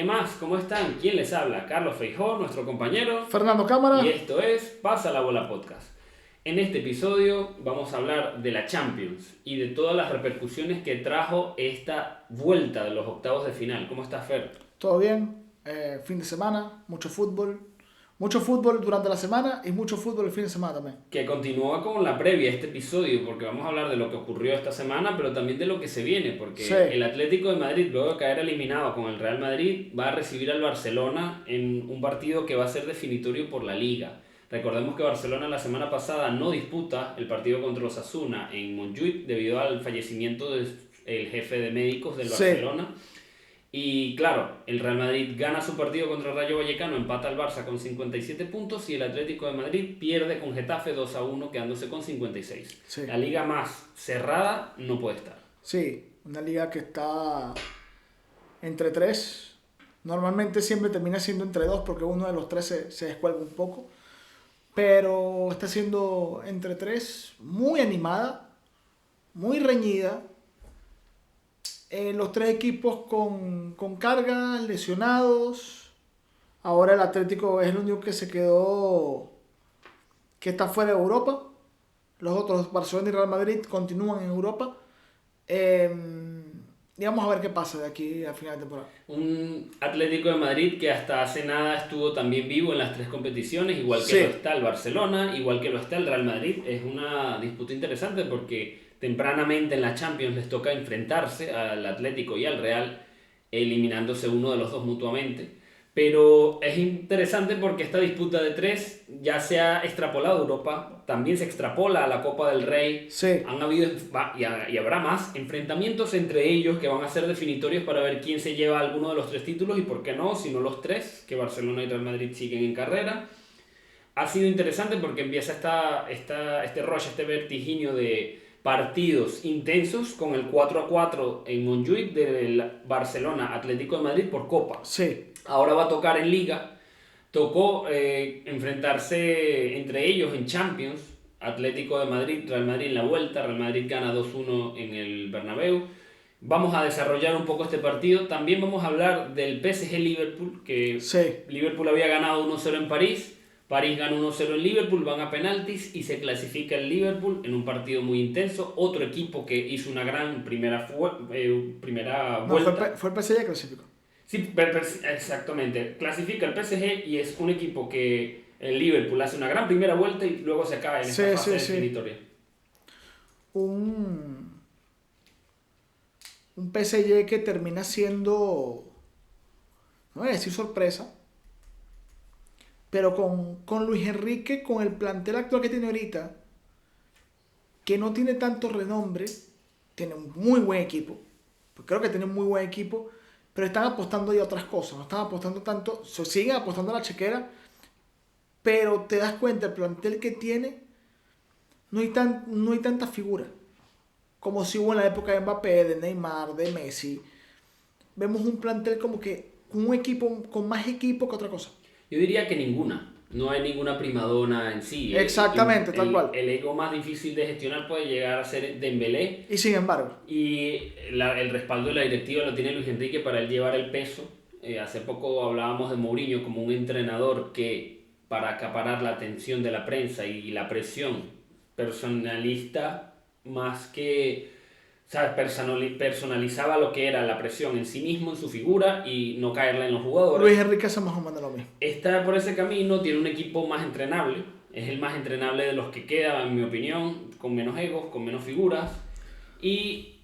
¿Qué más? ¿Cómo están? ¿Quién les habla? Carlos Feijó, nuestro compañero. Fernando Cámara. Y esto es Pasa la Bola Podcast. En este episodio vamos a hablar de la Champions y de todas las repercusiones que trajo esta vuelta de los octavos de final. ¿Cómo estás, Fer? ¿Todo bien? Fin de semana, mucho fútbol. Mucho fútbol durante la semana y mucho fútbol el fin de semana también. Que continúa con la previa a este episodio, porque vamos a hablar de lo que ocurrió esta semana, pero también de lo que se viene, porque Sí. el Atlético de Madrid, luego de caer eliminado con el Real Madrid, va a recibir al Barcelona en un partido que va a ser definitorio por la Liga. Recordemos que Barcelona la semana pasada no disputa el partido contra los Osasuna en Montjuïc debido al fallecimiento del jefe de médicos del Sí. Barcelona. Y claro, el Real Madrid gana su partido contra el Rayo Vallecano, empata al Barça con 57 puntos y el Atlético de Madrid pierde con Getafe 2-1 quedándose con 56. Sí. La liga más cerrada no puede estar. Sí, una liga que está entre tres. Normalmente siempre termina siendo entre dos porque uno de los tres se descuelga un poco. Pero está siendo entre tres, muy animada, muy reñida. Los tres equipos con cargas, lesionados. Ahora el Atlético es el único que se quedó, que está fuera de Europa. Los otros, Barcelona y Real Madrid, continúan en Europa. Y vamos a ver qué pasa de aquí a final de temporada. Un Atlético de Madrid que hasta hace nada estuvo también vivo en las tres competiciones, igual que Sí. lo está el Barcelona, igual que lo está el Real Madrid. Es una disputa interesante porque tempranamente en la Champions les toca enfrentarse al Atlético y al Real, eliminándose uno de los dos mutuamente. Pero es interesante porque esta disputa de tres ya se ha extrapolado a Europa, también se extrapola a la Copa del Rey. Sí. Han habido y habrá más enfrentamientos entre ellos que van a ser definitorios para ver quién se lleva alguno de los tres títulos y por qué no, si no los tres, que Barcelona y Real Madrid siguen en carrera. Ha sido interesante porque empieza este rush, este vertiginio de partidos intensos con el 4-4 en Montjuïc del Barcelona Atlético de Madrid por Copa. Sí. Ahora va a tocar en Liga. Tocó enfrentarse entre ellos en Champions. Atlético de Madrid, Real Madrid en la vuelta. Real Madrid gana 2-1 en el Bernabéu. Vamos a desarrollar un poco este partido. También vamos a hablar del PSG-Liverpool, que Sí. Liverpool había ganado 1-0 en París. París ganó 1-0 en Liverpool, van a penaltis y se clasifica el Liverpool en un partido muy intenso. Otro equipo que hizo una gran primera No, vuelta. fue el PSG que clasificó. Sí, exactamente. Clasifica el PSG y es un equipo que el Liverpool hace una gran primera vuelta y luego se cae en esta Sí, fase sí, sí. definitoria. Un PSG que termina siendo, no voy a decir sorpresa, pero con Luis Enrique, con el plantel actual que tiene ahorita, que no tiene tanto renombre, tiene un muy buen equipo. Pues creo que tiene un muy buen equipo, pero están apostando ya a otras cosas. No están apostando tanto, siguen apostando a la chequera, pero te das cuenta, el plantel que tiene, no hay tanta figura como si hubo en la época de Mbappé, de Neymar, de Messi. Vemos un plantel como que un equipo con más equipo que otra cosa. Yo diría que ninguna. No hay ninguna primadona en sí. Exactamente, tal cual. El ego más difícil de gestionar puede llegar a ser Dembélé. Y sin embargo, Y el respaldo de la directiva lo tiene Luis Enrique para él llevar el peso. Hace poco hablábamos de Mourinho como un entrenador que, para acaparar la atención de la prensa y la presión personalista, más que, ¿sabes? Personalizaba lo que era la presión en sí mismo, en su figura y no caerla en los jugadores. Luis Enrique hace más o menos lo mismo. Está por ese camino, tiene un equipo más entrenable. Es el más entrenable de los que quedan, en mi opinión, con menos egos, con menos figuras. Y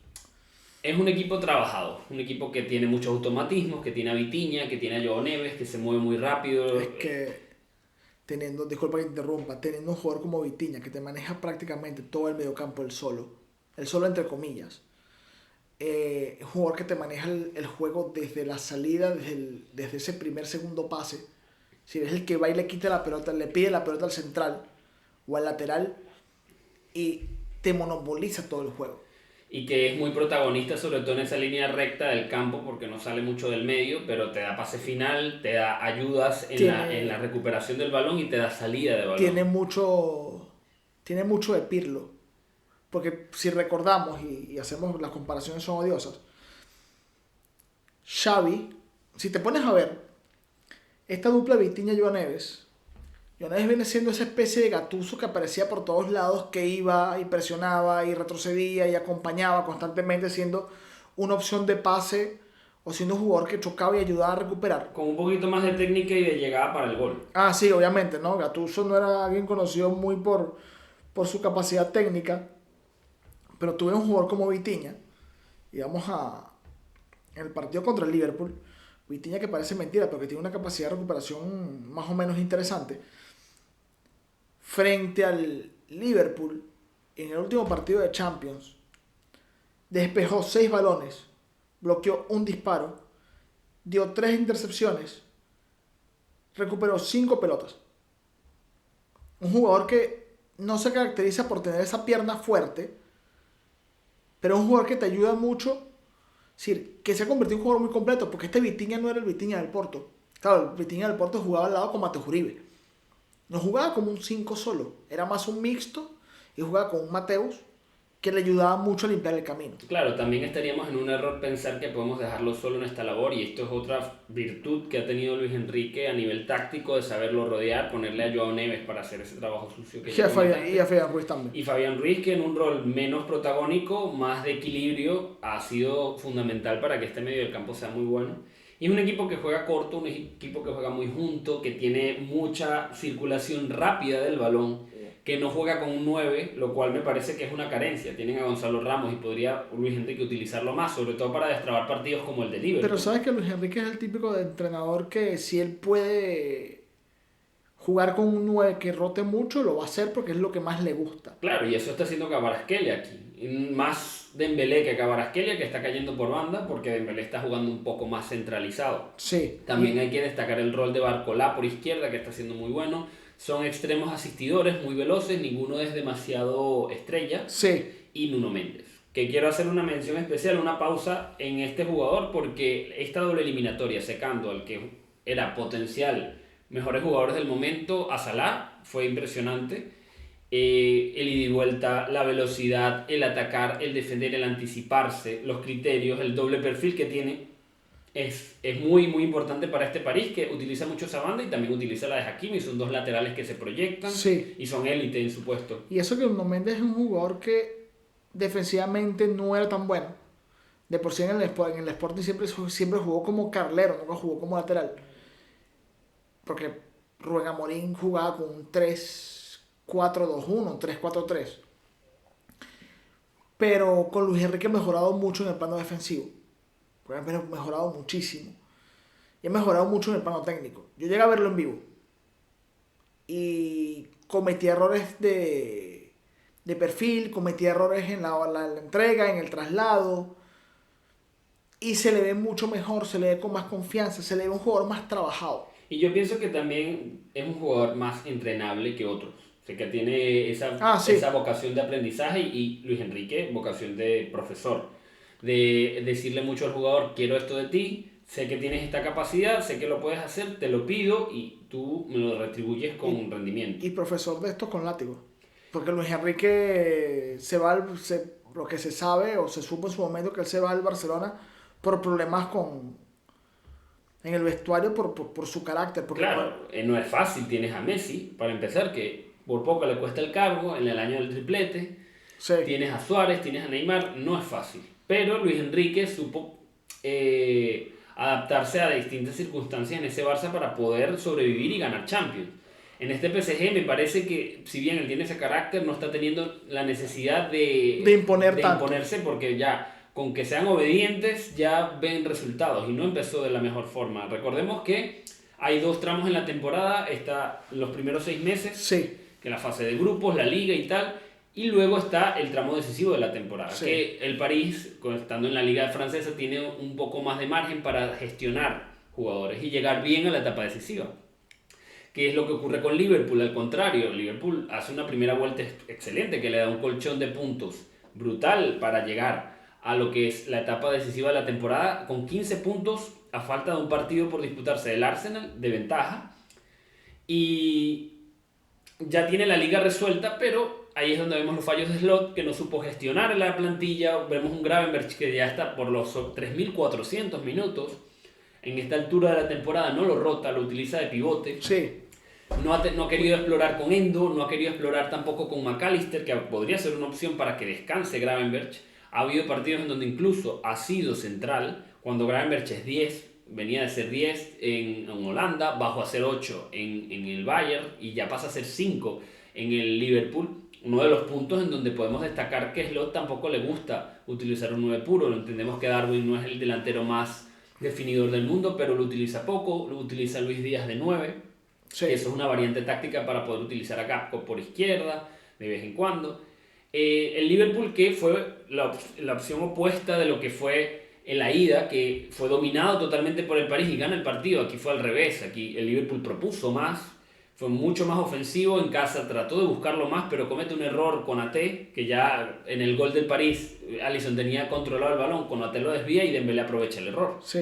es un equipo trabajado, un equipo que tiene muchos automatismos, que tiene a Vitinha, que tiene a Joao Neves, que se mueve muy rápido. Es que disculpa que te interrumpa, teniendo un jugador como Vitinha que te maneja prácticamente todo el mediocampo él solo entre comillas, es un jugador que te maneja el juego desde la salida, desde ese segundo pase. Si es el que va y le quita la pelota, le pide la pelota al central o al lateral y te monopoliza todo el juego. Y que es muy protagonista, sobre todo en esa línea recta del campo, porque no sale mucho del medio, pero te da pase final, te da ayudas en la recuperación del balón y te da salida de balón. Tiene mucho de Pirlo. Porque si recordamos y hacemos las comparaciones son odiosas, Xavi si te pones a ver, esta dupla Vitinha-Joao Neves, Joao Neves viene siendo esa especie de Gattuso que aparecía por todos lados, que iba y presionaba y retrocedía y acompañaba constantemente, siendo una opción de pase o siendo un jugador que chocaba y ayudaba a recuperar. Con un poquito más de técnica y de llegada para el gol. Ah, sí, obviamente, ¿no? Gattuso no era alguien conocido muy por su capacidad técnica, pero tuve un jugador como Vitinha, y en el partido contra el Liverpool, Vitinha que parece mentira, pero que tiene una capacidad de recuperación más o menos interesante. Frente al Liverpool, en el último partido de Champions, despejó 6 balones, bloqueó un disparo, dio 3 intercepciones, recuperó 5 pelotas. Un jugador que no se caracteriza por tener esa pierna fuerte, pero es un jugador que te ayuda mucho. Es decir, que se ha convertido en un jugador muy completo, porque este Vitinha no era el Vitinha del Porto. Claro, el Vitinha del Porto jugaba al lado con Mateus Uribe. No jugaba como un 5 solo, era más un mixto y jugaba con un Mateus que le ayudaba mucho a limpiar el camino. Claro, también estaríamos en un error pensar que podemos dejarlo solo en esta labor, y esto es otra virtud que ha tenido Luis Enrique a nivel táctico, de saberlo rodear, ponerle a Joao Neves para hacer ese trabajo sucio que Y a Fabián Ruiz también. Y Fabián Ruiz, que en un rol menos protagónico, más de equilibrio, ha sido fundamental para que este medio del campo sea muy bueno. Y es un equipo que juega corto, un equipo que juega muy junto, que tiene mucha circulación rápida del balón, que no juega con un 9, lo cual me parece que es una carencia. Tienen a Gonzalo Ramos y podría Luis Enrique utilizarlo más, sobre todo para destrabar partidos como el de Liverpool. Pero sabes que Luis Enrique es el típico de entrenador que si él puede jugar con un 9 que rote mucho, lo va a hacer porque es lo que más le gusta. Claro, y eso está haciendo Kvaratskhelia aquí. Más Dembélé que Kvaratskhelia, que está cayendo por banda, porque Dembélé está jugando un poco más centralizado. Sí. También hay que destacar el rol de Barcolá por izquierda, que está siendo muy bueno. Son extremos asistidores, muy veloces, ninguno es demasiado estrella. Sí. Y Nuno Méndez, que quiero hacer una mención especial, una pausa en este jugador, porque esta doble eliminatoria, secando al que era potencial mejores jugadores del momento, a Salah, fue impresionante. El ida y vuelta, la velocidad, el atacar, el defender, el anticiparse, los criterios, el doble perfil que tiene, es muy muy importante para este París, que utiliza mucho esa banda y también utiliza la de Hakimi. Son dos laterales que se proyectan, sí, y son élite en su puesto. Y eso que Nuno Méndez es un jugador que defensivamente no era tan bueno. De por sí en el Sporting siempre jugó como carlero, nunca jugó como lateral. Porque Rubén Amorín jugaba con un 3-4-2-1, un 3-4-3. Pero con Luis Enrique ha mejorado mucho en el plano defensivo. Ha mejorado muchísimo. Y ha mejorado mucho en el plano técnico. Yo llegué a verlo en vivo. Y cometí errores de perfil, cometí errores en la entrega, en el traslado. Y se le ve mucho mejor, se le ve con más confianza, se le ve un jugador más trabajado. Y yo pienso que también es un jugador más entrenable que otros. O sea, que tiene esa vocación de aprendizaje, y Luis Enrique, vocación de profesor. De decirle mucho al jugador: quiero esto de ti, sé que tienes esta capacidad, sé que lo puedes hacer, te lo pido y tú me lo retribuyes con un rendimiento. Y profesor de esto con látigo. Porque Luis Enrique lo que se sabe o se supo en su momento, que él se va al Barcelona por problemas en el vestuario, por su carácter. Porque claro, no es fácil. Tienes a Messi, para empezar, que por poco le cuesta el cargo en el año del triplete. Sí. Tienes a Suárez, tienes a Neymar, no es fácil. Pero Luis Enrique supo adaptarse a distintas circunstancias en ese Barça para poder sobrevivir y ganar Champions. En este PSG me parece que, si bien él tiene ese carácter, no está teniendo la necesidad de imponerse, porque ya con que sean obedientes ya ven resultados, y no empezó de la mejor forma. Recordemos que hay 2 tramos en la temporada: está los primeros 6 meses, sí, que es la fase de grupos, la liga y tal, y luego está el tramo decisivo de la temporada, sí, que el París, estando en la liga francesa, tiene un poco más de margen para gestionar jugadores y llegar bien a la etapa decisiva. ¿Qué es lo que ocurre con Liverpool? Al contrario, Liverpool hace una primera vuelta excelente, que le da un colchón de puntos brutal para llegar a lo que es la etapa decisiva de la temporada, con 15 puntos a falta de un partido por disputarse del Arsenal de ventaja, y ya tiene la liga resuelta. Pero ahí es donde vemos los fallos de Slot, que no supo gestionar la plantilla. Vemos un Gravenberch que ya está por los 3.400 minutos en esta altura de la temporada no lo rota, lo utiliza de pivote. Sí. No ha querido explorar con Endo, no ha querido explorar tampoco con McAllister, que podría ser una opción para que descanse Gravenberch. Ha habido partidos en donde incluso ha sido central, cuando Gravenberch es 10, venía de ser 10 en Holanda, bajó a ser 8 en el Bayern y ya pasa a ser 5 en el Liverpool. Uno de los puntos en donde podemos destacar que Slot tampoco le gusta utilizar un 9 puro. Lo entendemos que Darwin no es el delantero más definidor del mundo, pero lo utiliza poco, lo utiliza Luis Díaz de 9. Sí. Eso es una variante táctica para poder utilizar a Gakpo por izquierda de vez en cuando. El Liverpool, que fue la opción opuesta de lo que fue en la ida, que fue dominado totalmente por el París y gana el partido. Aquí fue al revés, aquí el Liverpool propuso más, fue mucho más ofensivo en casa, trató de buscarlo más, pero comete un error con Konaté, que ya en el gol del París Alisson tenía controlado el balón, Konaté lo desvía y Dembélé aprovecha el error. Sí.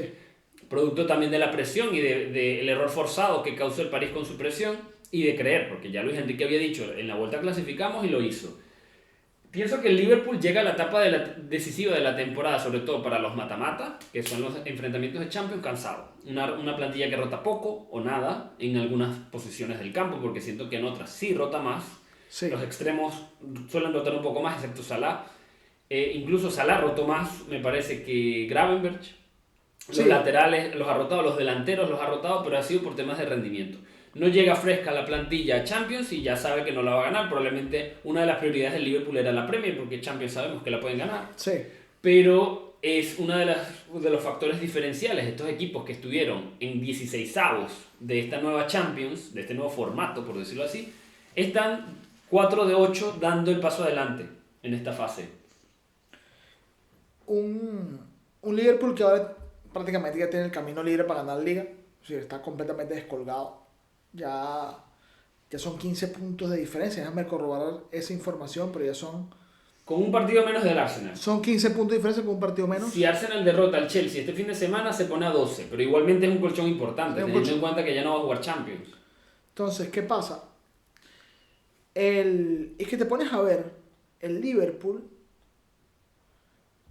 Producto también de la presión y del error forzado que causó el París con su presión y de creer, porque ya Luis Enrique había dicho, en la vuelta clasificamos y lo hizo. Pienso que el Liverpool llega a la etapa decisiva de la temporada, sobre todo para los mata-mata, que son los enfrentamientos de Champions, cansado. Una plantilla que rota poco o nada en algunas posiciones del campo, porque siento que en otras sí rota más. Sí. Los extremos suelen rotar un poco más, excepto Salah. Incluso Salah rotó más, me parece, que Gravenberch. Los laterales los ha rotado, los delanteros los ha rotado, pero ha sido por temas de rendimiento. No llega fresca la plantilla a Champions y ya sabe que no la va a ganar. Probablemente una de las prioridades del Liverpool era la Premier, porque Champions sabemos que la pueden ganar. Sí. Pero es uno de los factores diferenciales. Estos equipos que estuvieron en 16avos de esta nueva Champions, de este nuevo formato, por decirlo así, están 4 de 8 dando el paso adelante en esta fase. Un Liverpool que ahora prácticamente ya tiene el camino libre para ganar la Liga. O sea, está completamente descolgado. Ya son 15 puntos de diferencia. Déjame corroborar esa información, pero ya son... Con un partido menos del Arsenal. Son 15 puntos de diferencia con un partido menos. Si Arsenal derrota al Chelsea este fin de semana, se pone a 12. Pero igualmente es un colchón importante, teniendo en cuenta que ya no va a jugar Champions. Entonces, ¿qué pasa? Es que te pones a ver el Liverpool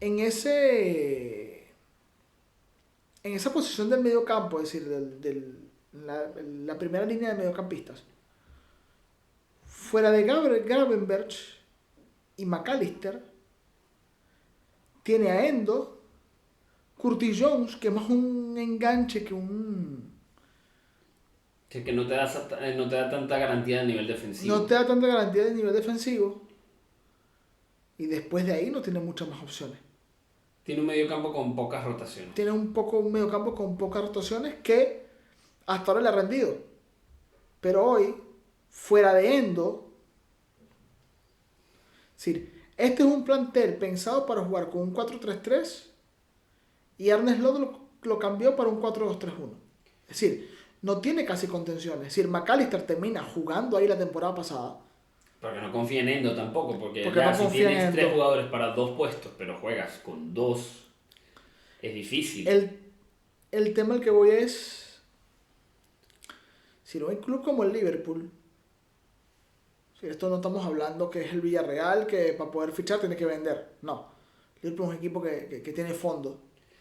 en esa posición del medio campo, es decir, la primera línea de mediocampistas, fuera de Gravenberch y McAllister, tiene a Endo, Curtis Jones, que es más un enganche que un... Que no te da tanta garantía de nivel defensivo. No te da tanta garantía de nivel defensivo. Y después de ahí no tiene muchas más opciones. Tiene un mediocampo con pocas rotaciones. Tiene un mediocampo con pocas rotaciones que hasta ahora le ha rendido. Pero hoy, fuera de Endo, es decir, este es un plantel pensado para jugar con un 4-3-3 y Arne Slot lo cambió para un 4-2-3-1. Es decir, no tiene casi contenciones. Es decir, McAllister termina jugando ahí la temporada pasada. Pero que no confía en Endo tampoco, porque ya no si tienes 3 jugadores para 2 puestos, pero juegas con 2, es difícil. El tema al que voy es, si no hay club como el Liverpool, si esto no estamos hablando que es el Villarreal, que para poder fichar tiene que vender. No, Liverpool es un equipo que tiene fondo.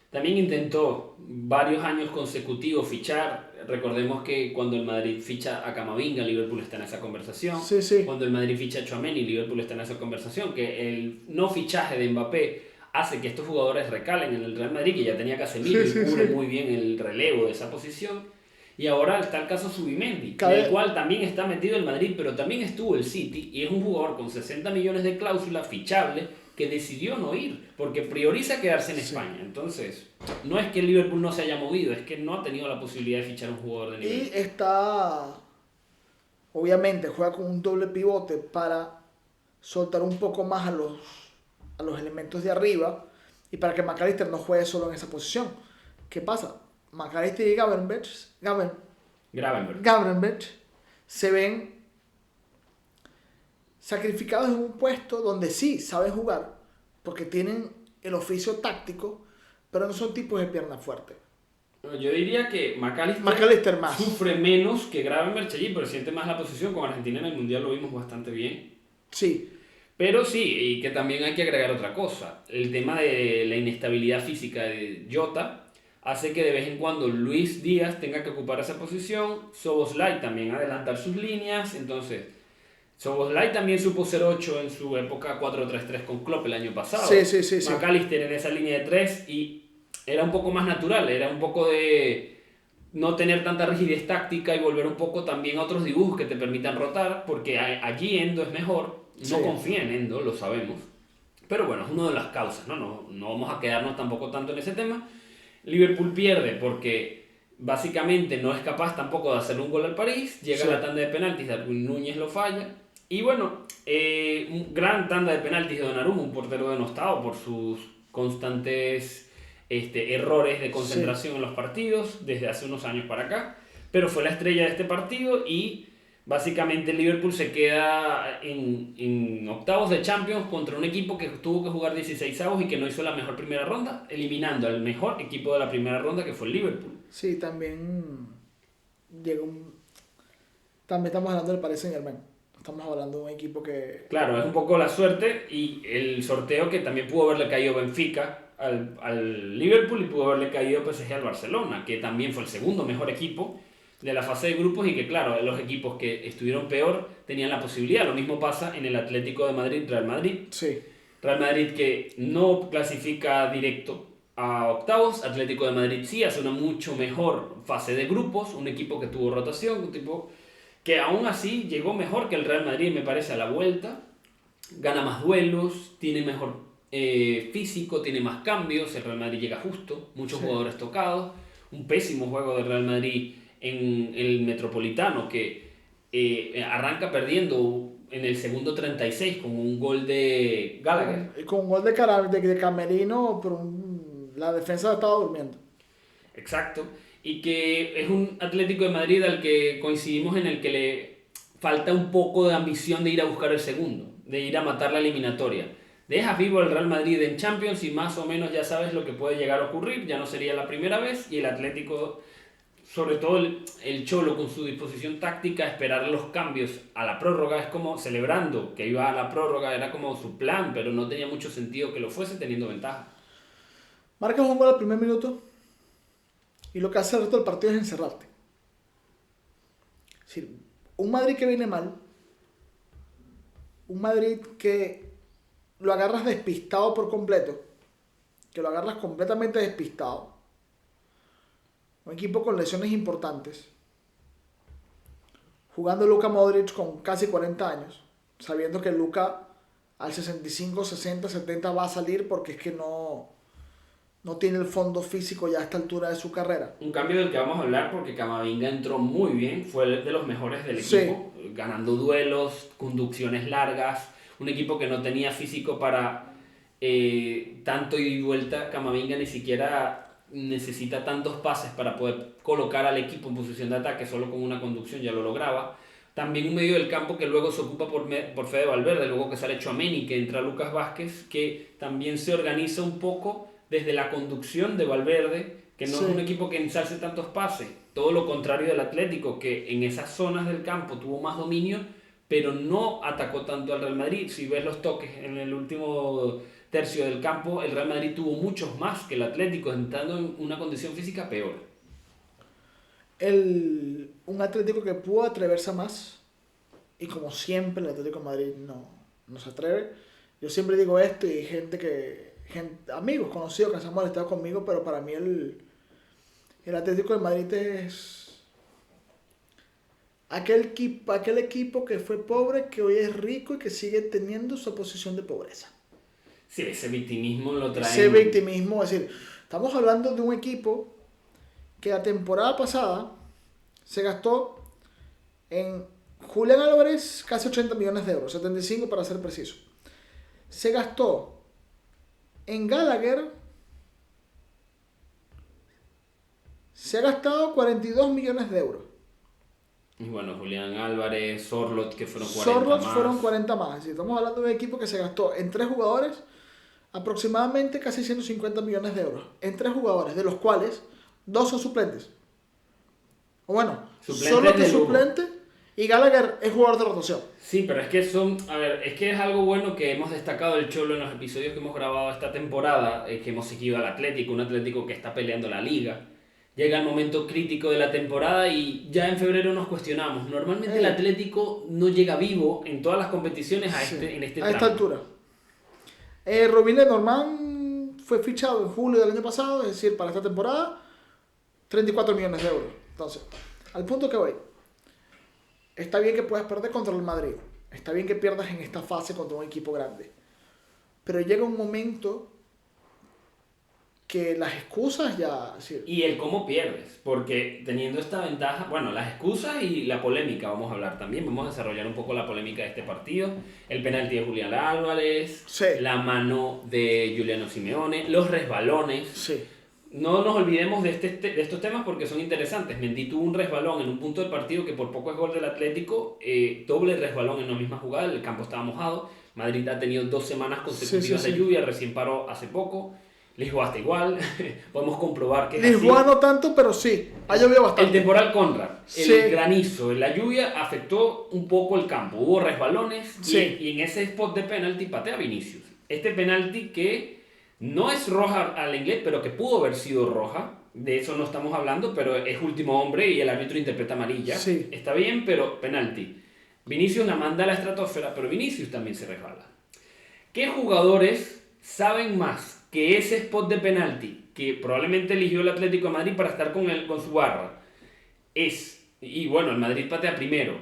También intentó varios años consecutivos fichar. Recordemos que cuando el Madrid ficha a Camavinga, Liverpool está en esa conversación. Sí, sí. Cuando el Madrid ficha a Tchouaméni, Liverpool está en esa conversación. Que el no fichaje de Mbappé hace que estos jugadores recalen en el Real Madrid, que ya tenía Casemiro y cubre muy bien el relevo de esa posición. Y ahora está el caso Zubimendi, en el cual también está metido el Madrid, pero también estuvo el City, y es un jugador con 60 millones de cláusula fichable, que decidió no ir, porque prioriza quedarse en España. Entonces, no es que el Liverpool no se haya movido, es que no ha tenido la posibilidad de fichar un jugador de nivel. Y está, obviamente, juega con un doble pivote para soltar un poco más a los elementos de arriba y para que McAllister no juegue solo en esa posición. ¿Qué pasa? McAllister y Gravenberch se ven sacrificados en un puesto donde sí saben jugar, porque tienen el oficio táctico, pero no son tipos de pierna fuerte. Yo diría que McAllister más sufre menos que Gravenberch allí, pero siente más la posición. Con Argentina en el Mundial lo vimos bastante bien. Sí. Pero sí, y que también hay que agregar otra cosa. El tema de la inestabilidad física de Jota hace que de vez en cuando Luis Díaz tenga que ocupar esa posición, Szoboszlai también adelantar sus líneas, entonces Szoboszlai también supo ser 8 en su época 4-3-3 con Klopp el año pasado. Sí. McAllister en esa línea de 3 y era un poco más natural, era un poco de no tener tanta rigidez táctica y volver un poco también a otros dibujos que te permitan rotar, porque allí Endo es mejor, no confía en Endo, lo sabemos. Pero bueno, es una de las causas, ¿no? No vamos a quedarnos tampoco tanto en ese tema. Liverpool pierde porque básicamente no es capaz tampoco de hacer un gol al París, llega a la tanda de penaltis, Darwin Núñez lo falla, y bueno, un gran tanda de penaltis de Donnarumma, un portero denostado por sus constantes errores de concentración en los partidos desde hace unos años para acá, pero fue la estrella de este partido y básicamente el Liverpool se queda en octavos de Champions contra un equipo que tuvo que jugar 16avos y que no hizo la mejor primera ronda, eliminando al mejor equipo de la primera ronda que fue el Liverpool. Sí, también también estamos hablando del Paris Saint-Germain. Estamos hablando de un equipo que... Claro, es un poco la suerte y el sorteo que también pudo haberle caído Benfica al Liverpool y pudo haberle caído PSG al Barcelona, que también fue el segundo mejor equipo de la fase de grupos y que claro, los equipos que estuvieron peor tenían la posibilidad. Lo mismo pasa en el Atlético de Madrid, Real Madrid. Sí. Real Madrid que no clasifica directo a octavos, Atlético de Madrid sí hace una mucho mejor fase de grupos, un equipo que tuvo rotación, un tipo que aún así llegó mejor que el Real Madrid, me parece, a la vuelta, gana más duelos, tiene mejor físico, tiene más cambios, el Real Madrid llega justo, muchos jugadores tocados, un pésimo juego del Real Madrid en el Metropolitano que arranca perdiendo en el segundo 36 con un gol de Gallagher. Con un gol de Camerino, pero la defensa estaba durmiendo. Exacto. Y que es un Atlético de Madrid al que coincidimos en el que le falta un poco de ambición de ir a buscar el segundo, de ir a matar la eliminatoria. Dejas vivo el Real Madrid en Champions y más o menos ya sabes lo que puede llegar a ocurrir, ya no sería la primera vez, y el Atlético, sobre todo el Cholo con su disposición táctica, esperar los cambios a la prórroga, es como celebrando que iba a la prórroga, era como su plan, pero no tenía mucho sentido que lo fuese teniendo ventaja. Marcas un gol al primer minuto y lo que hace el resto del partido es encerrarte. Es decir, un Madrid que viene mal, un Madrid que lo agarras despistado por completo, que lo agarras completamente despistado, un equipo con lesiones importantes, jugando Luka Modric con casi 40 años, sabiendo que Luka al 65, 60, 70 va a salir porque es que no tiene el fondo físico ya a esta altura de su carrera. Un cambio del que vamos a hablar porque Camavinga entró muy bien, fue de los mejores del equipo, ganando duelos, conducciones largas, un equipo que no tenía físico para tanto ida y vuelta. Camavinga ni siquiera necesita tantos pases para poder colocar al equipo en posición de ataque, solo con una conducción ya lo lograba. También un medio del campo que luego se ocupa por Fede Valverde, luego que sale Tchouaméni, que entra Lucas Vázquez, que también se organiza un poco desde la conducción de Valverde, que no es un equipo que ensalce tantos pases, todo lo contrario del Atlético, que en esas zonas del campo tuvo más dominio, pero no atacó tanto al Real Madrid. Si ves los toques en el último tercio del campo, el Real Madrid tuvo muchos más que el Atlético, entrando en una condición física peor. Un Atlético que pudo atreverse a más, y como siempre el Atlético de Madrid no se atreve. Yo siempre digo esto y hay amigos conocidos que se han molestado conmigo, pero para mí el Atlético de Madrid es aquel equipo que fue pobre, que hoy es rico y que sigue teniendo su posición de pobreza. Sí, ese victimismo lo trae. Ese victimismo, es decir, estamos hablando de un equipo que la temporada pasada se gastó en Julián Álvarez casi 80 millones de euros, 75 para ser preciso. Se gastó en Gallagher, se ha gastado 42 millones de euros. Y bueno, Julián Álvarez, Sorloth, que fueron 40 Sorloth más. Fueron 40 más. Es decir, estamos hablando de un equipo que se gastó en 3 jugadores aproximadamente casi 150 millones de euros. En 3 jugadores, de los cuales 2 son suplentes. O bueno, Sorloth es suplente Y Gallagher es jugador de rotación. Sí, pero es que a ver, es que es algo bueno que hemos destacado del Cholo en los episodios que hemos grabado esta temporada, que hemos seguido al Atlético, un Atlético que está peleando la liga. Llega el momento crítico de la temporada y ya en febrero nos cuestionamos. Normalmente el Atlético no llega vivo en todas las competiciones en este a esta tramo. altura. Robin Lenormand fue fichado en julio del año pasado, es decir, para esta temporada, 34 millones de euros. Entonces, al punto que voy, está bien que puedas perder contra el Madrid, está bien que pierdas en esta fase contra un equipo grande, pero llega un momento que las excusas ya... Sí. Y el cómo pierdes, porque teniendo esta ventaja, bueno, las excusas y la polémica vamos a hablar también, vamos a desarrollar un poco la polémica de este partido, el penalti de Julián Álvarez, Sí. la mano de Giuliano Simeone, los resbalones. Sí. No nos olvidemos de estos temas porque son interesantes. Mendy tuvo un resbalón en un punto del partido que por poco es gol del Atlético, doble resbalón en la misma jugada, el campo estaba mojado, Madrid ha tenido 2 semanas consecutivas de lluvia, recién paró hace poco. Lisboa está igual, podemos comprobar que es Lisboa así. no tanto, pero sí, ha llovido El bastante. temporal Conrad, el Sí. granizo, la lluvia afectó un poco el campo, hubo resbalones Sí. y en ese spot de penalti patea Vinicius. Este penalti que no es roja al inglés, pero que pudo haber sido roja, de eso no estamos hablando, pero es último hombre y el árbitro interpreta amarilla. Sí. Está bien, pero penalti. Vinicius la manda a la estratosfera, pero Vinicius también se resbala. ¿Qué jugadores saben más que ese spot de penalti que probablemente eligió el Atlético de Madrid para estar con su barra? Y bueno, el Madrid patea primero.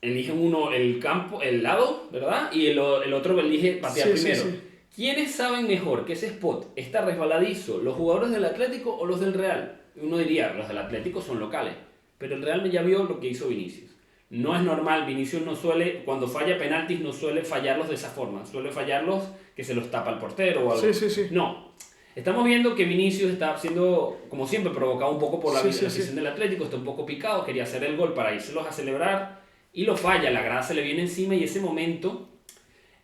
Eligen uno el campo, el lado, ¿verdad? Y el otro elige patear primero. Sí. ¿Quiénes saben mejor que ese spot está resbaladizo? ¿Los jugadores del Atlético o los del Real? Uno diría, los del Atlético son locales. Pero el Real ya vio lo que hizo Vinicius. No es normal, Vinicius no suele, cuando falla penaltis, no suele fallarlos de esa forma. Suele fallarlos que se los tapa el portero o algo. Sí. No. Estamos viendo que Vinicius está siendo, como siempre, provocado un poco por la afición del Atlético. Está un poco picado, quería hacer el gol para irselos a celebrar. Y lo falla, la grada se le viene encima y ese momento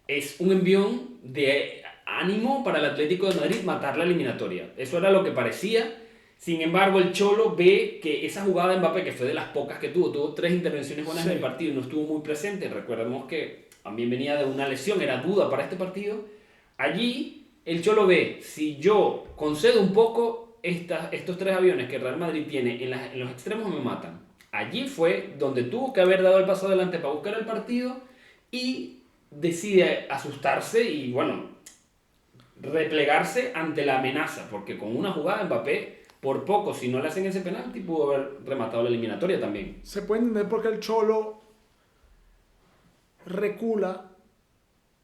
es un envión de ánimo para el Atlético de Madrid matar la eliminatoria. Eso era lo que parecía. Sin embargo, el Cholo ve que esa jugada de Mbappé, que fue de las pocas que tuvo 3 intervenciones buenas en el partido y no estuvo muy presente. Recordemos que también venía de una lesión, era duda para este partido. Allí, el Cholo ve, si yo concedo un poco estos 3 aviones que el Real Madrid tiene en los extremos, me matan. Allí fue donde tuvo que haber dado el paso adelante para buscar el partido y decide asustarse y, bueno, replegarse ante la amenaza, porque con una jugada Mbappé, por poco, si no le hacen ese penalti, pudo haber rematado la eliminatoria también. Se puede entender por qué el Cholo recula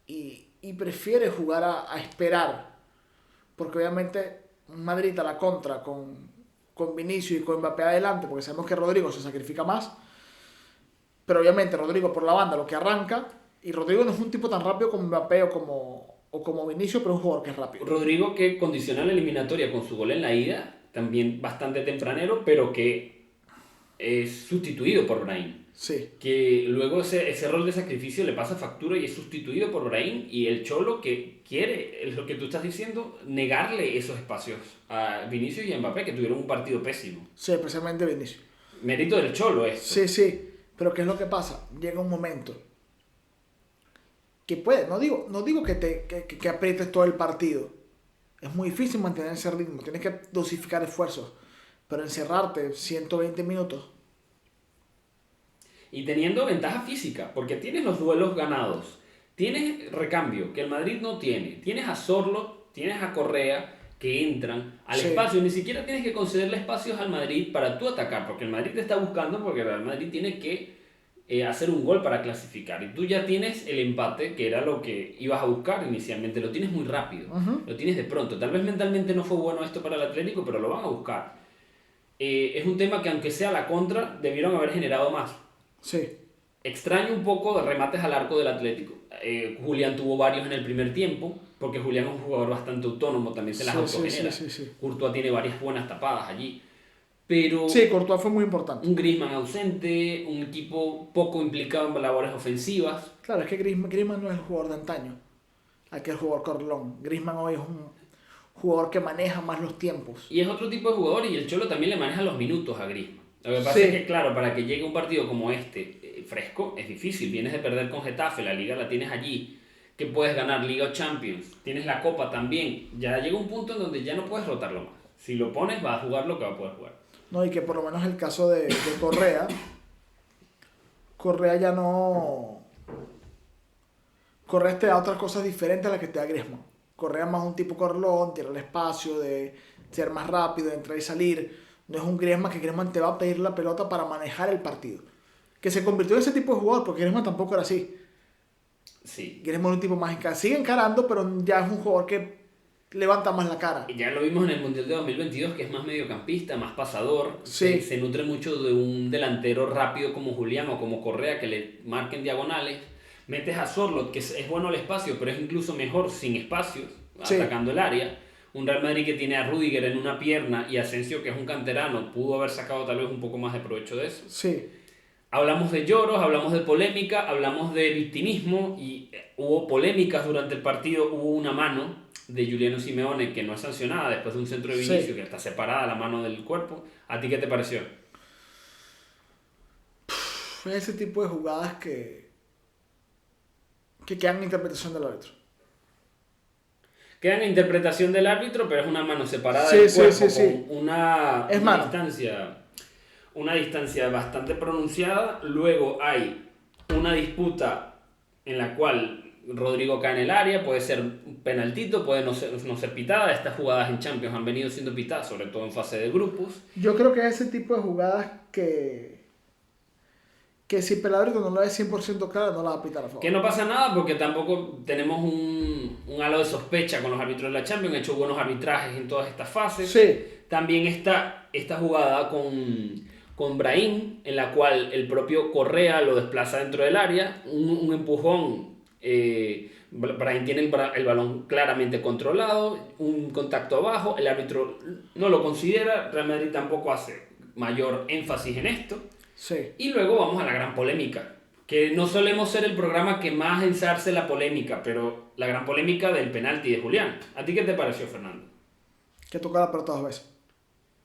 y prefiere jugar a esperar, porque obviamente Madrid a la contra con Vinicius y con Mbappé adelante, porque sabemos que Rodrigo se sacrifica más, pero obviamente Rodrigo por la banda lo que arranca, y Rodrigo no es un tipo tan rápido como Mbappé o como Vinicius, pero es un jugador que es rápido. Rodrigo que condiciona la eliminatoria con su gol en la ida, también bastante tempranero, pero que es sustituido por Brahim. Sí. Que luego ese rol de sacrificio le pasa factura y es sustituido por Brahim, y el Cholo que quiere, es lo que tú estás diciendo, negarle esos espacios a Vinicius y a Mbappé, que tuvieron un partido pésimo. Sí, especialmente Vinicius. Mérito del Cholo esto. Sí, pero ¿qué es lo que pasa? Llega un momento que puede, no digo que aprietes todo el partido. Es muy difícil mantener ese ritmo, tienes que dosificar esfuerzos, pero encerrarte 120 minutos. Y teniendo ventaja física, porque tienes los duelos ganados, tienes recambio, que el Madrid no tiene, tienes a Sorlo, tienes a Correa, que entran al espacio, ni siquiera tienes que concederle espacios al Madrid para tú atacar, porque el Madrid te está buscando, porque el Real Madrid tiene que hacer un gol para clasificar, y tú ya tienes el empate, que era lo que ibas a buscar inicialmente, lo tienes muy rápido, lo tienes de pronto, tal vez mentalmente no fue bueno esto para el Atlético, pero lo van a buscar. Es un tema que aunque sea la contra, debieron haber generado más. Sí. Extraño un poco de remates al arco del Atlético. Julián tuvo varios en el primer tiempo, porque Julián es un jugador bastante autónomo, también se las autogenera. Sí. Courtois tiene varias buenas tapadas allí. Pero sí, Courtois fue muy importante. Un Griezmann ausente, un equipo poco implicado en labores ofensivas. Claro, es que Griezmann no es el jugador de antaño, aquel jugador Corlón. Griezmann hoy es un jugador que maneja más los tiempos. Y es otro tipo de jugador, y el Cholo también le maneja los minutos a Griezmann. Lo que pasa es que, claro, para que llegue un partido como este, fresco es difícil. Vienes de perder con Getafe, la Liga la tienes allí. ¿Qué puedes ganar? Liga o Champions. Tienes la Copa también. Ya llega un punto en donde ya no puedes rotarlo más. Si lo pones, vas a jugar lo que va a poder jugar. No, y que por lo menos el caso de Correa. Correa ya no... Correa te da otras cosas diferentes a las que te da Griezmann. Correa más un tipo correlón, tiene el espacio de ser más rápido, de entrar y salir. No es un Griezmann que Griezmann te va a pedir la pelota para manejar el partido. Que se convirtió en ese tipo de jugador, porque Griezmann tampoco era así. Sí. Griezmann es un tipo más sigue encarando, pero ya es un jugador que levanta más la cara. Y ya lo vimos en el Mundial de 2022, que es más mediocampista, más pasador. Sí. Se nutre mucho de un delantero rápido como Julián o como Correa, que le marquen diagonales. Metes a Sorloth, que es bueno al espacio, pero es incluso mejor sin espacios, Sí. atacando el área. Un Real Madrid que tiene a Rüdiger en una pierna y Asensio, que es un canterano, pudo haber sacado tal vez un poco más de provecho de eso. Sí. Hablamos de lloros, hablamos de polémica, hablamos de victimismo y hubo polémicas durante el partido. Hubo una mano de Giuliano Simeone que no es sancionada después de un centro de Vinicius, que está separada la mano del cuerpo. ¿A ti qué te pareció? Es ese tipo de jugadas que quedan en interpretación del árbitro. Queda en interpretación del árbitro, pero es una mano separada Sí, del sí, cuerpo sí, sí. con una mano. distancia bastante pronunciada. Luego hay una disputa en la cual Rodrigo cae en el área, puede ser un penaltito, puede no ser pitada. Estas jugadas en Champions han venido siendo pitadas, sobre todo en fase de grupos. Yo creo que es ese tipo de jugadas que si el árbitro no lo es 100% claro, no la va a pitar a favor. Que no pasa nada porque tampoco tenemos un halo de sospecha con los árbitros de la Champions. Han hecho buenos arbitrajes en todas estas fases. Sí. También está esta jugada con Brahim, en la cual el propio Correa lo desplaza dentro del área. Un empujón. Brahim tiene el balón claramente controlado. Un contacto abajo. El árbitro no lo considera. Real Madrid tampoco hace mayor énfasis en esto. Sí. Y luego vamos a la gran polémica, que no solemos ser el programa que más ensarce la polémica, pero la gran polémica del penalti de Julián. ¿A ti qué te pareció, Fernando? Que toca la pelota 2 veces.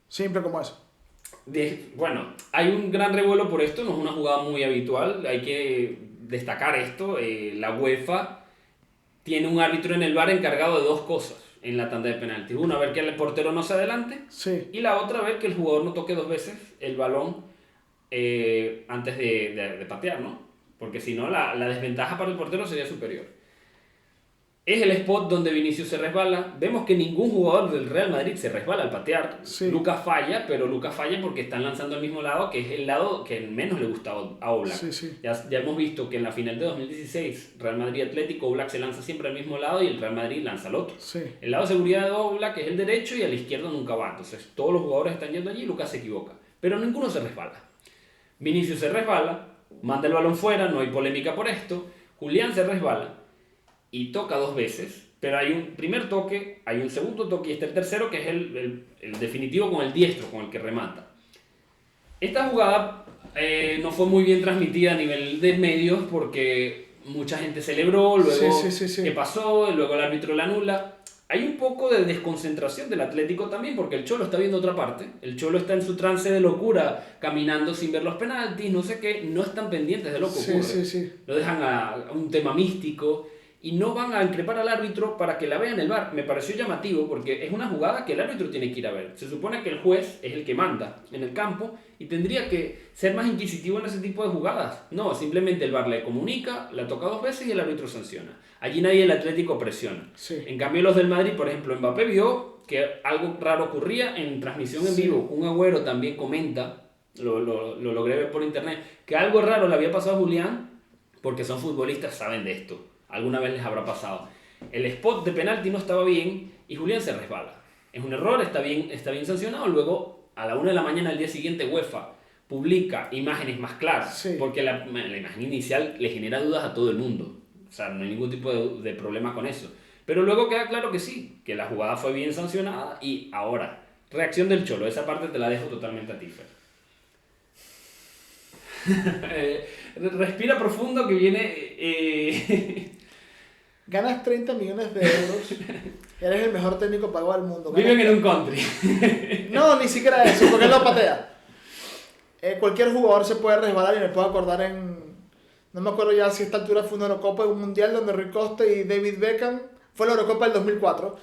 Simple como eso. Bueno, hay un gran revuelo por esto, no es una jugada muy habitual, hay que destacar esto. La UEFA tiene un árbitro en el VAR encargado de dos cosas en la tanda de penaltis. Una, ver que el portero no se adelante, Sí. y la otra, ver que el jugador no toque 2 veces el balón antes de patear, ¿no? Porque si no, la desventaja para el portero sería superior. Es el spot donde Vinicius se resbala. Vemos que ningún jugador del Real Madrid se resbala al patear. Sí. Lucas falla, pero Lucas falla porque están lanzando al mismo lado, que es el lado que menos le gusta a Oblak. Sí, sí. Ya hemos visto que en la final de 2016, Real Madrid-Atlético, Oblak se lanza siempre al mismo lado y el Real Madrid lanza al otro. Sí. El lado de seguridad de Oblak es el derecho y al izquierdo nunca va. Entonces todos los jugadores están yendo allí y Lucas se equivoca. Pero ninguno se resbala. Vinicius se resbala, manda el balón fuera, no hay polémica por esto. Julián se resbala y toca 2 veces, pero hay un primer toque, hay un segundo toque y está el tercero, que es el definitivo con el diestro, con el que remata. Esta jugada no fue muy bien transmitida a nivel de medios porque mucha gente celebró, luego Sí. ¿qué pasó? Luego el árbitro la anula. Hay un poco de desconcentración del Atlético también, porque el Cholo está viendo otra parte. El Cholo está en su trance de locura, caminando sin ver los penaltis, no sé qué. No están pendientes de lo que ocurre. Sí. Lo dejan a un tema místico y no van a increpar al árbitro para que la vea en el VAR. Me pareció llamativo porque es una jugada que el árbitro tiene que ir a ver. Se supone que el juez es el que manda en el campo y tendría que ser más inquisitivo en ese tipo de jugadas. No, simplemente el VAR le comunica, la toca 2 veces y el árbitro sanciona. Allí nadie del Atlético presiona. Sí. En cambio los del Madrid, por ejemplo, Mbappé vio que algo raro ocurría en transmisión en vivo. Un Agüero también comenta, lo logré ver por internet, que algo raro le había pasado a Julián, porque son futbolistas, saben de esto. Alguna vez les habrá pasado. El spot de penalti no estaba bien y Julián se resbala. Es un error, está bien sancionado. Luego, a la 1 de la mañana del día siguiente, UEFA publica imágenes más claras, Sí. porque la imagen inicial le genera dudas a todo el mundo. O sea, no hay ningún tipo de problema con eso. Pero luego queda claro que sí, que la jugada fue bien sancionada. Y ahora, reacción del Cholo. Esa parte te la dejo totalmente a ti, Fer. Respira profundo que viene... Ganas 30 millones de euros. Eres el mejor técnico pagado del mundo. Viven en un country. No, ni siquiera eso, porque él lo patea. Cualquier jugador se puede resbalar y me puedo acordar en No me acuerdo ya si a esta altura fue una Eurocopa o un Mundial donde Rui Costa y David Beckham. Fue la Eurocopa del 2004.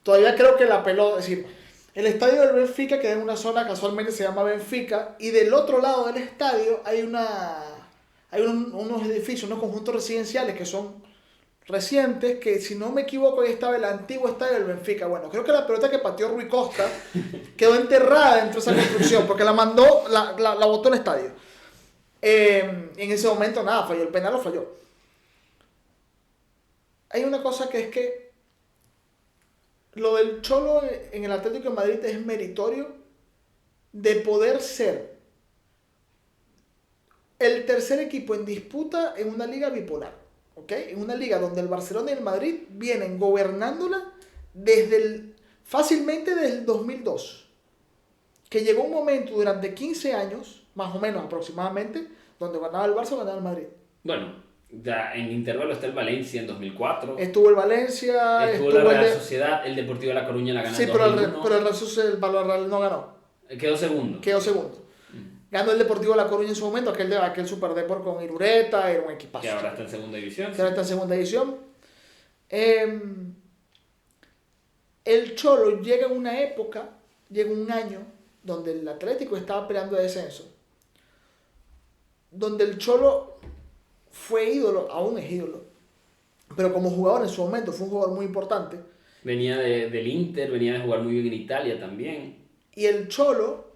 Todavía creo que la pelota, es decir, el estadio del Benfica queda en una zona, casualmente se llama Benfica, y del otro lado del estadio hay unos edificios, unos conjuntos residenciales que son recientes, que si no me equivoco ahí estaba el antiguo estadio del Benfica. Bueno, creo que la pelota que pateó Rui Costa quedó enterrada dentro de esa construcción, porque la mandó, la botó el estadio. En ese momento nada, falló, el penal lo falló. Hay una cosa que es que lo del Cholo en el Atlético de Madrid es meritorio de poder ser el tercer equipo en disputa en una liga bipolar, ¿ok? En una liga donde el Barcelona y el Madrid vienen gobernándola fácilmente desde el 2002, que llegó un momento durante 15 años, más o menos aproximadamente, donde ganaba el Barça o ganaba el Madrid. Bueno, ya en intervalo está el Valencia en 2004. Estuvo el Valencia, estuvo la Real Sociedad, el Deportivo de La Coruña la ganó sí, en pero 2001. el Real Sociedad, el Real no ganó. Quedó segundo. Ganó el Deportivo de La Coruña en su momento, aquel Super Deport con Irureta, era un equipazo. Que ahora está en segunda división. Que ahora está en segunda división. El Cholo llega en una época, llega un año, donde el Atlético estaba peleando de descenso. Donde el Cholo fue ídolo, aún es ídolo. Pero como jugador en su momento fue un jugador muy importante. Venía del Inter, venía de jugar muy bien en Italia también. Y el Cholo,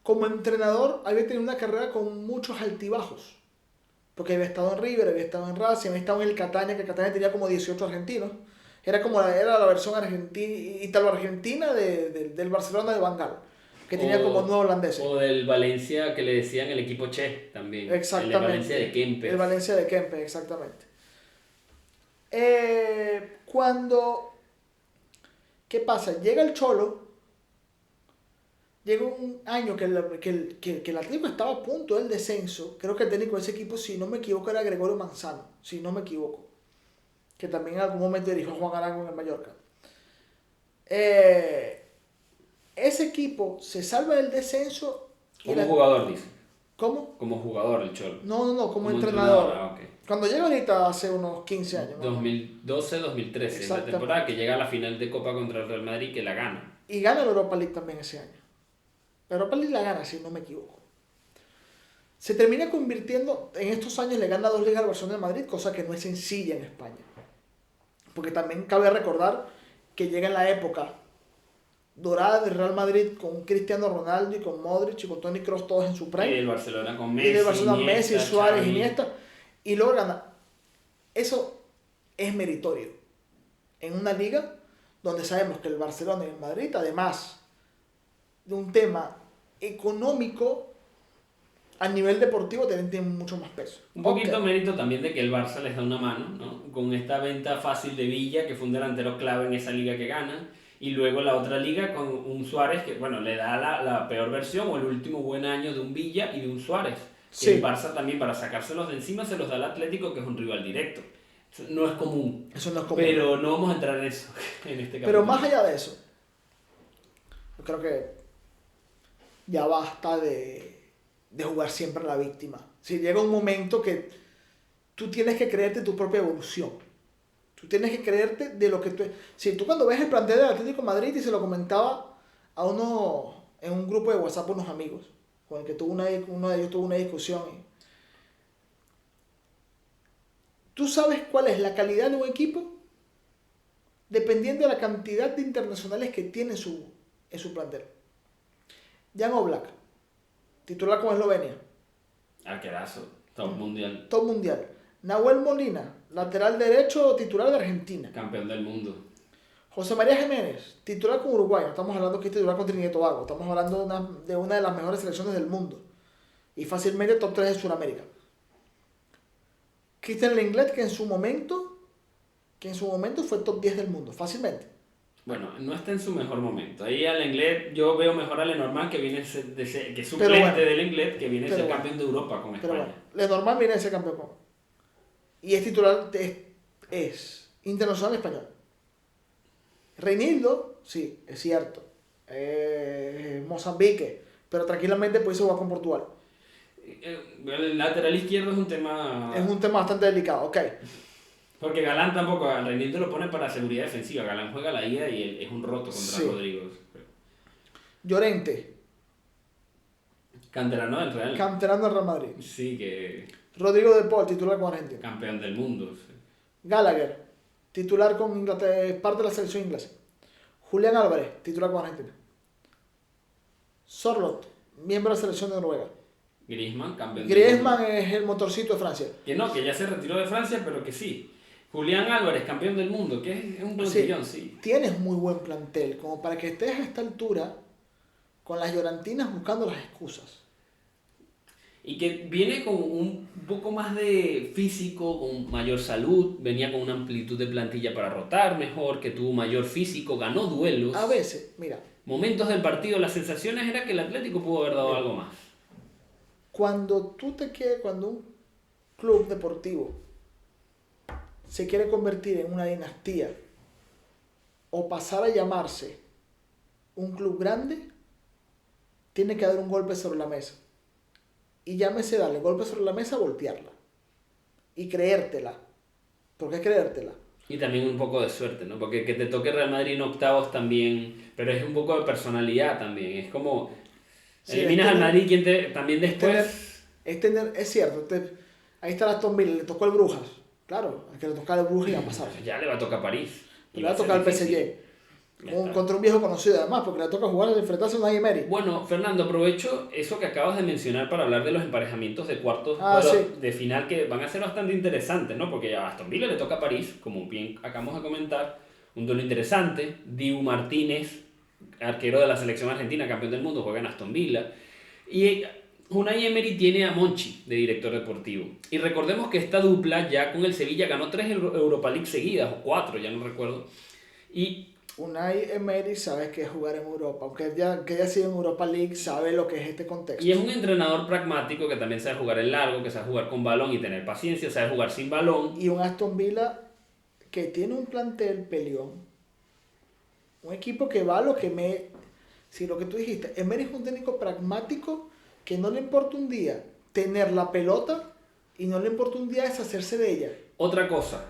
como entrenador, había tenido una carrera con muchos altibajos. Porque había estado en River, había estado en Racing, había estado en el Catania, que el Catania tenía como 18 argentinos. Era la versión italo-argentina del Barcelona de Van Gaal, que tenía como 9 holandeses. O del Valencia, que le decían el equipo Che también. Exactamente. El Valencia de Kempes. El Valencia de Kempes, exactamente. ¿Qué pasa? Llega el Cholo. Llega un año que el Atlético estaba a punto del descenso. Creo que el técnico de ese equipo, si no me equivoco, era Gregorio Manzano. Si no me equivoco. Que también en algún momento dirigió a Juan Arango en el Mallorca. Ese equipo se salva del descenso. Como jugador, dice. ¿Cómo? Como jugador, el Cholo. No, como entrenador. Okay. Cuando llega ahorita hace unos 15 años. 2012-2013, es la temporada que llega a la final de Copa contra el Real Madrid, que la gana. Y gana la Europa League también ese año. La Europa League la gana, si no me equivoco. Se termina convirtiendo, en estos años le gana 2 ligas al Barcelona de Madrid, cosa que no es sencilla en España. Porque también cabe recordar que llega en la época dorada del Real Madrid con Cristiano Ronaldo y con Modric y con Toni Kroos todos en su prime. Y el Barcelona con Messi, y del Barcelona Iniesta, Messi, Suárez, Xavi. Iniesta. Y luego gana. Eso es meritorio. En una liga donde sabemos que el Barcelona y el Madrid, además de un tema económico, a nivel deportivo tienen mucho más peso. Un poquito mérito también de que el Barça les da una mano, ¿no? Con esta venta fácil de Villa, que fue un delantero clave en esa liga que gana, y luego la otra liga con un Suárez que, bueno, le da la peor versión o el último buen año de un Villa y de un Suárez. Sí. El Barça también, para sacárselos de encima, se los da al Atlético, que es un rival directo. Eso no es común. Eso no es común. Pero no vamos a entrar en eso en este capítulo. Pero más allá de eso, yo creo que ya basta de jugar siempre a la víctima. Si llega un momento que tú tienes que creerte tu propia evolución. Tú tienes que creerte de lo que tú... Si tú cuando ves el plantel del Atlético de Madrid, y se lo comentaba a uno en un grupo de WhatsApp, unos amigos, con el que uno de ellos tuvo una discusión. ¿Tú sabes cuál es la calidad de un equipo? Dependiendo de la cantidad de internacionales que tiene en su plantel. Jan Oblak, titular con Eslovenia. Arquerazo, top mundial. Top mundial. Nahuel Molina, lateral derecho, titular de Argentina. Campeón del mundo. José María Jiménez, titular con Uruguay. No estamos hablando que es titular con Trinidad y Tobago. Estamos hablando de una de las mejores selecciones del mundo. Y fácilmente top 3 de Sudamérica. Christian Lenglet, que en su momento fue top 10 del mundo. Fácilmente. Bueno, no está en su mejor momento. Ahí al Lenglet, yo veo mejor a Lenormand, que viene que es suplente del Lenglet, que viene a ser campeón de Europa con España. Pero bueno, Lenormand viene a ser campeón y es titular, es internacional español. Reinildo, sí, es cierto. Mozambique, pero tranquilamente puede jugar con Portugal. El lateral izquierdo es un tema... Es un tema bastante delicado, ok. Porque Galán tampoco, al rendimiento lo pone para seguridad defensiva. Galán juega la ida y él es un roto contra Sí. Rodrigo. Llorente, Canterano del Real. canterano del Real Madrid. Sí, que Rodrigo de Paul, titular con Argentina. campeón del mundo. Sí. Gallagher, titular con Inglaterra, parte de la selección inglesa. Julián Álvarez, titular con Argentina. Sorloth, miembro de la selección de Noruega. Griezmann, campeón Griezmann es el motorcito de Francia. Que no, que ya se retiró de Francia, pero que sí. Julián Álvarez, campeón del mundo, que es un plantillón, sí. Tienes muy buen plantel, como para que estés a esta altura con las llorantinas buscando las excusas. Y que viene con un poco más de físico, con mayor salud, venía con una amplitud de plantilla para rotar mejor, que tuvo mayor físico, ganó duelos. A veces, mira, Momentos del partido, las sensaciones era que el Atlético pudo haber dado algo más. cuando un club deportivo se quiere convertir en una dinastía o pasar a llamarse un club grande, tiene que dar un golpe sobre la mesa. Y llámese darle golpe sobre la mesa, voltearla. Y creértela. ¿Por qué creértela? Y también un poco de suerte, ¿no? Porque que te toque Real Madrid en octavos también, pero es un poco de personalidad también. Es como, Sí, eliminas al Madrid quien también después... Es cierto, ahí está la Aston Villa, le tocó el Brujas. Claro, al que le toca el Brujas iba a pasar. Ya le va a tocar París. Le va a tocar el PSG. Contra un viejo conocido además, porque le toca jugar al enfrentarse a un Emery. Bueno, Fernando, aprovecho eso que acabas de mencionar para hablar de los emparejamientos de cuartos Sí. de final que van a ser bastante interesantes, ¿no? Porque a Aston Villa le toca a París, como bien acabamos de comentar, un duelo interesante. Dibu Martínez, arquero de la selección argentina, campeón del mundo, juega en Aston Villa. Y Unai Emery tiene a Monchi de director deportivo. Y recordemos que esta dupla ya con el Sevilla ganó 3 Europa League seguidas, o 4, ya no recuerdo. Y Unai Emery sabe que es jugar en Europa, aunque ya que haya sido en Europa League, sabe lo que es este contexto. Y es un entrenador pragmático que también sabe jugar en largo, que sabe jugar con balón y tener paciencia, sabe jugar sin balón. Y un Aston Villa que tiene un plantel peleón. Un equipo que va a lo que Si lo que tú dijiste, Emery es un técnico pragmático que no le importa un día tener la pelota y no le importa un día deshacerse de ella. Otra cosa,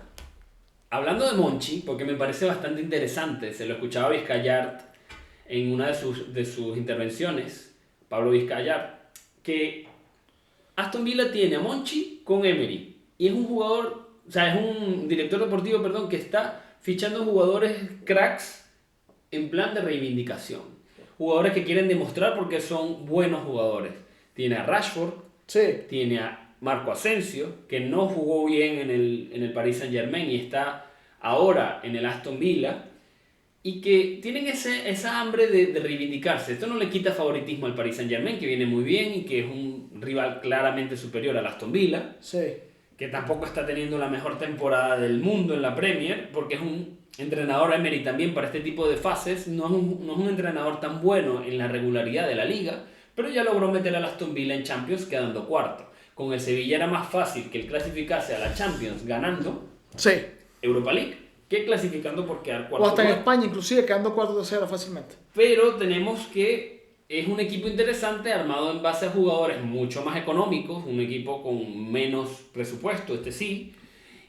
hablando de Monchi, porque me parece bastante interesante, se lo escuchaba a Vizcayart en una de sus intervenciones, Pablo Vizcayart, que Aston Villa tiene a Monchi con Emery y es un jugador, o sea, es un director deportivo, perdón, que está fichando jugadores cracks en plan de reivindicación. Jugadores que quieren demostrar porque son buenos jugadores. Tiene a Rashford, Sí. tiene a Marco Asensio, que no jugó bien en el Paris Saint-Germain y está ahora en el Aston Villa, y que tienen esa hambre de reivindicarse. Esto no le quita favoritismo al Paris Saint-Germain, que viene muy bien y que es un rival claramente superior al Aston Villa, Sí. que tampoco está teniendo la mejor temporada del mundo en la Premier, porque es un entrenador Emery también para este tipo de fases, no es un entrenador tan bueno en la regularidad de la liga, pero ya logró meter al Aston Villa en Champions quedando cuarto. Con el Sevilla era más fácil que él clasificase a la Champions ganando Sí. Europa League que clasificando por quedar O cuarto. hasta en España, inclusive, quedando 4-0 fácilmente. Pero tenemos que es un equipo interesante armado en base a jugadores mucho más económicos, un equipo con menos presupuesto, este sí,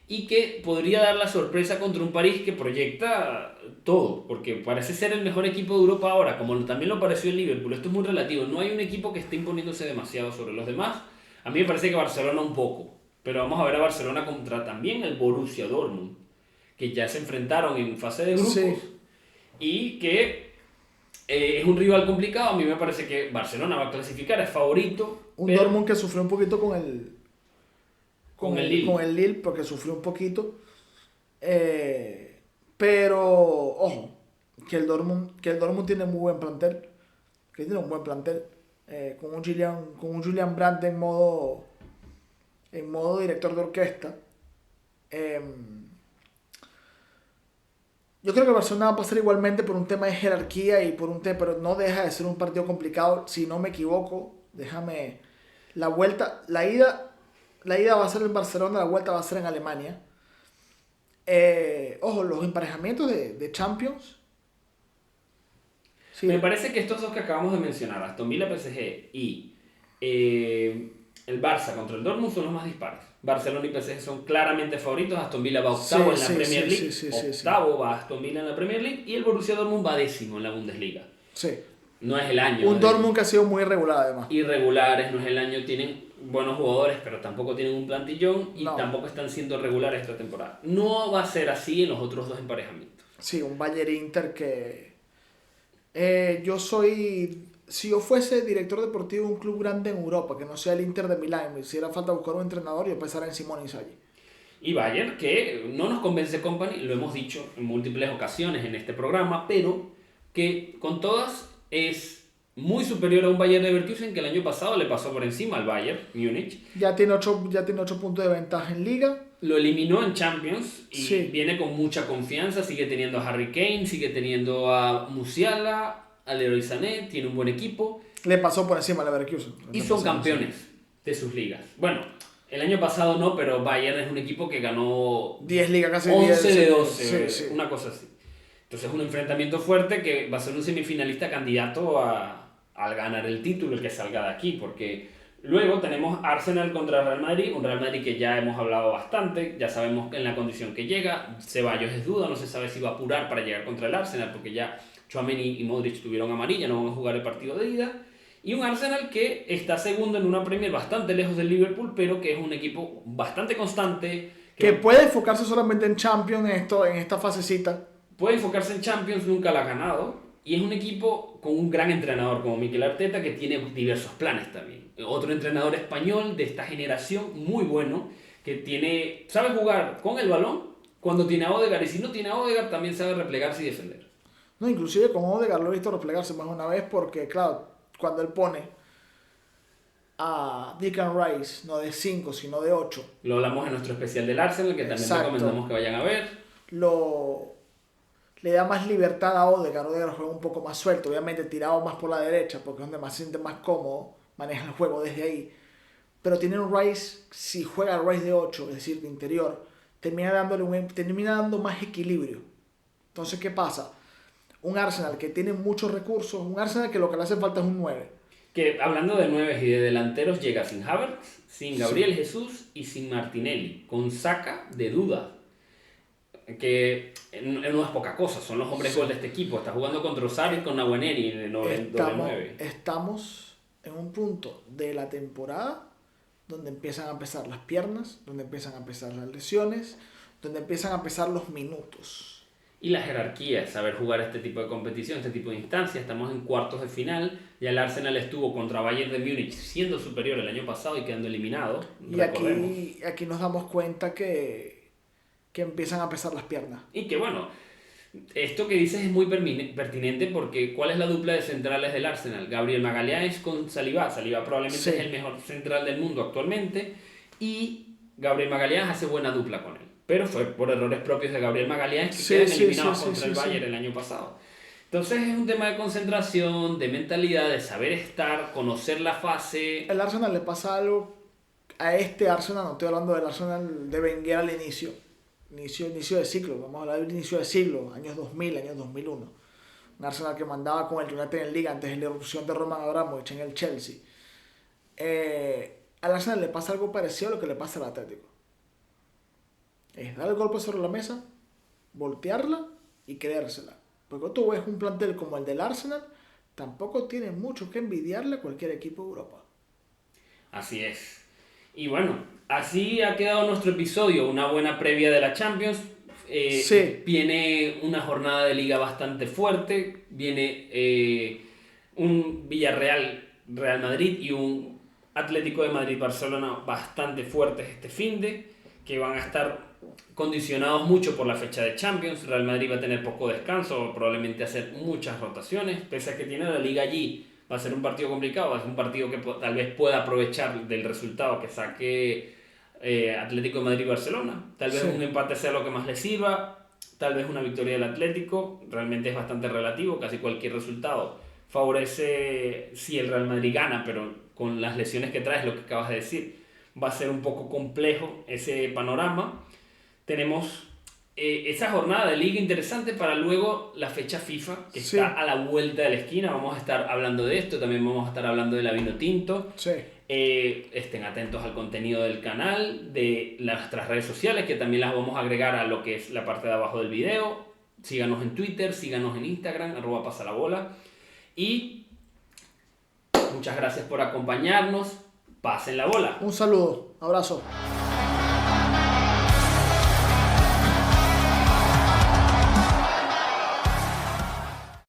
y que podría dar la sorpresa contra un París que proyecta todo, porque parece ser el mejor equipo de Europa ahora, como también lo pareció el Liverpool. Esto es muy relativo, no hay un equipo que esté imponiéndose demasiado sobre los demás. A mí me parece que Barcelona un poco, pero vamos a ver a Barcelona contra también el Borussia Dortmund, que ya se enfrentaron en fase de grupos, Sí. y que es un rival complicado. A mí me parece que Barcelona va a clasificar, es favorito. Un pero Dortmund que sufrió un poquito con el Lille. Con el Lille, porque sufrió un poquito. Pero, ojo, que el Dortmund tiene muy buen plantel. Que tiene un buen plantel. Con un Julian Brandt en modo director de orquesta. Yo creo que Barcelona va a pasar igualmente por un tema de jerarquía y por un tema, pero no deja de ser un partido complicado. Si no me equivoco, déjame la vuelta, la ida va a ser en Barcelona, la vuelta va a ser en Alemania. Ojo, los emparejamientos de Champions. Sí. Me parece que estos dos que acabamos de mencionar, Aston Villa, PSG y el Barça contra el Dortmund son los más dispares. Barcelona y PSG son claramente favoritos. Aston Villa va octavo en la Premier League. Octavo va Aston Villa en la Premier League. Y el Borussia Dortmund va décimo en la Bundesliga. Sí. No es el año. Un Dortmund que ha sido muy irregular además. Irregulares, no es el año. Tienen buenos jugadores, pero tampoco tienen un plantillón. Y No. tampoco están siendo regulares esta temporada. No va a ser así en los otros dos emparejamientos. Sí, un Bayern Inter que... Si yo fuese director deportivo de un club grande en Europa, que no sea el Inter de Milán, me hiciera falta buscar un entrenador, yo pensara en Simone Inzaghi. Y Bayern, que no nos convence Company, lo hemos dicho en múltiples ocasiones en este programa, pero que con todas es muy superior a un Bayern Leverkusen que el año pasado le pasó por encima al Bayern Múnich. Ya tiene 8 puntos de ventaja en Liga. Lo eliminó en Champions y Sí. viene con mucha confianza, sigue teniendo a Harry Kane, sigue teniendo a Musiala, a Leroy Sané, tiene un buen equipo. Le pasó por encima al Leverkusen. Y son campeones de sus ligas. Bueno, el año pasado no, pero Bayern es un equipo que ganó 10 ligas, casi 11 10, de 12, sí. una cosa así. Entonces es un enfrentamiento fuerte que va a ser un semifinalista candidato al ganar el título, el que salga de aquí, porque luego tenemos Arsenal contra Real Madrid, un Real Madrid que ya hemos hablado bastante, ya sabemos en la condición que llega, Ceballos es duda, no se sabe si va a apurar para llegar contra el Arsenal, porque ya Tchouaméni y Modric tuvieron amarilla, no van a jugar el partido de ida. Y un Arsenal que está segundo en una Premier bastante lejos del Liverpool, pero que es un equipo bastante constante. Que puede enfocarse solamente en Champions en esta fasecita. Puede enfocarse en Champions, nunca la ha ganado. Y es un equipo con un gran entrenador como Mikel Arteta que tiene diversos planes también. Otro entrenador español de esta generación muy bueno, que sabe jugar con el balón cuando tiene a Odegaard, y si no tiene a Odegaard también sabe replegarse y defender. No, inclusive con Odegaard lo he visto replegarse más una vez porque, claro, cuando él pone a Declan Rice, no de 5, sino de 8. Lo hablamos en nuestro especial del Arsenal, que también recomendamos que vayan a ver. Le da más libertad a Odegaard. Odegaard juega un poco más suelto, obviamente tirado más por la derecha, porque es donde se siente más cómodo, maneja el juego desde ahí. Pero tiene un Rice, si juega el Rice de 8, es decir, de interior, termina dando más equilibrio. Entonces, ¿qué pasa? Un Arsenal que tiene muchos recursos, un Arsenal que lo que le hace falta es un 9. Que hablando de 9 y de delanteros, llega sin Havertz, sin Gabriel Jesús y sin Martinelli, con Saka de duda. Que no es poca cosa, son los hombres gol de este equipo. Está jugando contra Osari y con Nawaneri en el 9. Estamos en un punto de la temporada donde empiezan a pesar las piernas, donde empiezan a pesar las lesiones, donde empiezan a pesar los minutos. Y la jerarquía, saber jugar este tipo de competición, este tipo de instancias. Estamos en cuartos de final. Ya el Arsenal estuvo contra Bayern de Múnich siendo superior el año pasado y quedando eliminado. Y aquí nos damos cuenta que empiezan a pesar las piernas. Y que bueno, esto que dices es muy pertinente porque ¿cuál es la dupla de centrales del Arsenal? Gabriel Magalhães con Saliba. Saliba probablemente es el mejor central del mundo actualmente y Gabriel Magalhães hace buena dupla con él. Pero fue por errores propios de Gabriel Magalhães que quedan eliminados contra el Bayern el año pasado. Entonces es un tema de concentración, de mentalidad, de saber estar, conocer la fase. El Arsenal le pasa algo a este Arsenal, no estoy hablando del Arsenal de Wenger al inicio de ciclo, vamos a hablar del inicio de siglo, años 2000, años 2001. Un Arsenal que mandaba con el United en Liga antes de la erupción de Roman Abramovich en el Chelsea. Al Arsenal le pasa algo parecido a lo que le pasa al Atlético. Es dar el golpe sobre la mesa, voltearla y creérsela. Porque tú ves un plantel como el del Arsenal, tampoco tiene mucho que envidiarle a cualquier equipo de Europa. Así es. Y bueno, así ha quedado nuestro episodio, una buena previa de la Champions. Viene una jornada de liga bastante fuerte, viene un Villarreal, Real Madrid y un Atlético de Madrid-Barcelona bastante fuertes este finde, que van a estar condicionados mucho por la fecha de Champions. Real Madrid va a tener poco descanso, probablemente hacer muchas rotaciones, pese a que tiene la liga allí. Va a ser un partido complicado, va a ser un partido que tal vez pueda aprovechar del resultado que saque Atlético de Madrid y Barcelona. Tal vez un empate sea lo que más le sirva, tal vez una victoria del Atlético. Realmente es bastante relativo, casi cualquier resultado favorece si el Real Madrid gana, pero con las lesiones que traes, lo que acabas de decir, va a ser un poco complejo ese panorama. Tenemos esa jornada de liga interesante para luego la fecha FIFA, que está a la vuelta de la esquina. Vamos a estar hablando de esto, también vamos a estar hablando de la Vinotinto. Estén atentos al contenido del canal, de nuestras redes sociales, que también las vamos a agregar a lo que es la parte de abajo del video. Síganos en Twitter, síganos en Instagram, @pasalabola. Y muchas gracias por acompañarnos. Pasen la bola. Un saludo, abrazo.